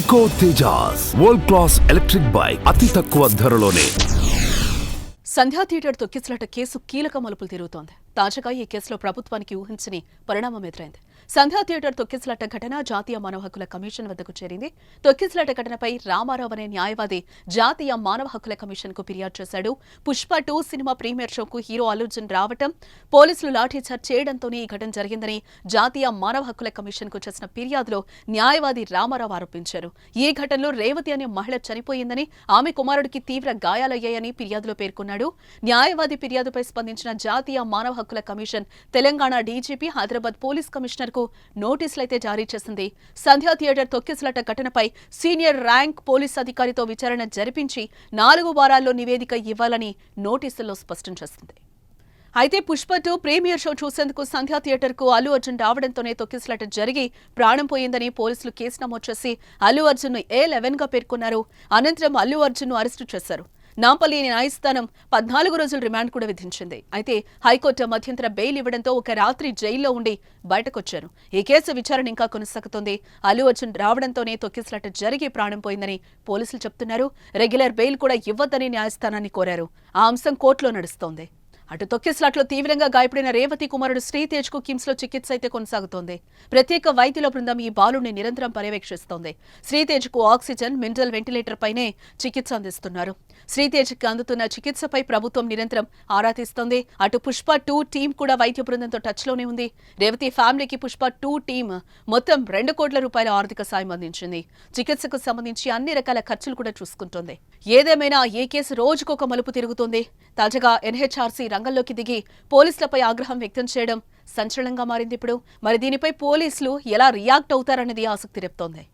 Eco Tejas world class electric bike అతి తక్కువ ధరలోనే. సంధ్యా theatre తొక్కిసలాట కేసు కీలక మలుపులు తిరుగుతోంది. తాజాగా ఈ కేసులో ప్రభుత్వానికి ఊహించని పరిణామం ఎదురైంది. సంధ్యా థియేటర్ తొక్కిసలాట ఘటన జాతీయ మానవ హక్కుల కమిషన్ వద్దకు చేరింది. తొక్కిసలాట ఘటనపై రామారావు అనే న్యాయవాది జాతీయ మానవ హక్కుల కమిషన్ కు ఫిర్యాదు చేశాడు. పుష్ప 2 సినిమా ప్రీమియర్ షోకు హీరో అల్లు అర్జున్ రావటం, పోలీసులు లాఠీచార్జ్ చేయడంతోనే ఈ ఘటన జరిగిందని జాతీయ మానవ హక్కుల కమిషన్ కు చేసిన ఫిర్యాదులో న్యాయవాది రామారావు ఆరోపించారు. ఈ ఘటనలో రేవతి అనే మహిళ చనిపోయిందని, ఆమె కుమారుడికి తీవ్ర గాయాలయ్యాయని ఫిర్యాదులో పేర్కొన్నాడు. న్యాయవాది ఫిర్యాదుపై స్పందించిన జాతీయ మానవ హక్కుల commission Telangana DGP, Hyderabad police commissioner కు నోటీసులైతే జారీ చేసింది. సంధ్యా థియేటర్ తొక్కిసలాట ఘటనపై సీనియర్ ర్యాంక్ పోలీస్ అధికారితో విచారణ జరిపించి 4 వారాల్లో నివేదిక ఇవ్వాలని నోటీసుల్లో స్పష్టం చేసింది. అయితే పుష్ప 2 ప్రీమియర్ షో చూసేందుకు సంధ్యా థియేటర్ కు అల్లు అర్జున్ రావడంతోనే తొక్కిసలాట జరిగి ప్రాణం పోయిందని పోలీసులు కేసు నమోదు చేసి అల్లు అర్జున్ ను A11 గా పేర్కొన్నారు. అనంతరం అల్లు అర్జున్ ను అరెస్టు చేశారు. నాంపల్లి న్యాయస్థానం 14 రోజుల రిమాండ్ కూడా విధించింది. అయితే హైకోర్టు మధ్యంతర బెయిల్ ఇవ్వడంతో ఒక రాత్రి జైల్లో ఉండి బయటకొచ్చారు. ఈ కేసు విచారణ ఇంకా కొనసాగుతోంది. అల్లు అర్జున్ రావడంతోనే తొక్కిసలాట జరిగి ప్రాణం పోయిందని పోలీసులు చెప్తున్నారు. రెగ్యులర్ బెయిల్ కూడా ఇవ్వద్దని న్యాయస్థానాన్ని కోరారు. ఆ అంశం కోర్టులో నడుస్తోంది. అటు తొక్కిసలాట్లో తీవ్రంగా గాయపడిన రేవతి కుమారుడు శ్రీతేజ్ కు కిమ్స్ లో చికిత్స అయితే కొనసాగుతోంది. ప్రత్యేక వైద్యుల బృందం ఈ బాలుడిని నిరంతరం పర్యవేక్షిస్తోంది. శ్రీతేజ్ కు ఆక్సిజన్, మినరల్ వెంటిలేటర్ పైనే చికిత్స అందిస్తున్నారు. శ్రీతేజ్ కి అందుతున్న చికిత్సపై ప్రభుత్వం నిరంతరం ఆరా తీస్తోంది. అటు పుష్ప 2 టీం కూడా వైద్య బృందంతో టచ్ లోనే ఉంది. రేవతి ఫ్యామిలీకి పుష్ప 2 టీం మొత్తం 2 కోట్ల రూపాయల ఆర్థిక సాయం అందించింది. చికిత్సకు సంబంధించి అన్ని రకాల ఖర్చులు కూడా చూసుకుంటోంది. ఏదేమైనా ఈ కేసు రోజుకొక మలుపు తిరుగుతోంది. తాజాగా ఎన్హెచ్ఆర్సీ రంగంలోకి దిగి పోలీసులపై ఆగ్రహం వ్యక్తం చేయడం సంచలనంగా మారింది. ఇప్పుడు మరి దీనిపై పోలీసులు ఎలా రియాక్ట్ అవుతారనేది ఆసక్తి రేపుతోంది.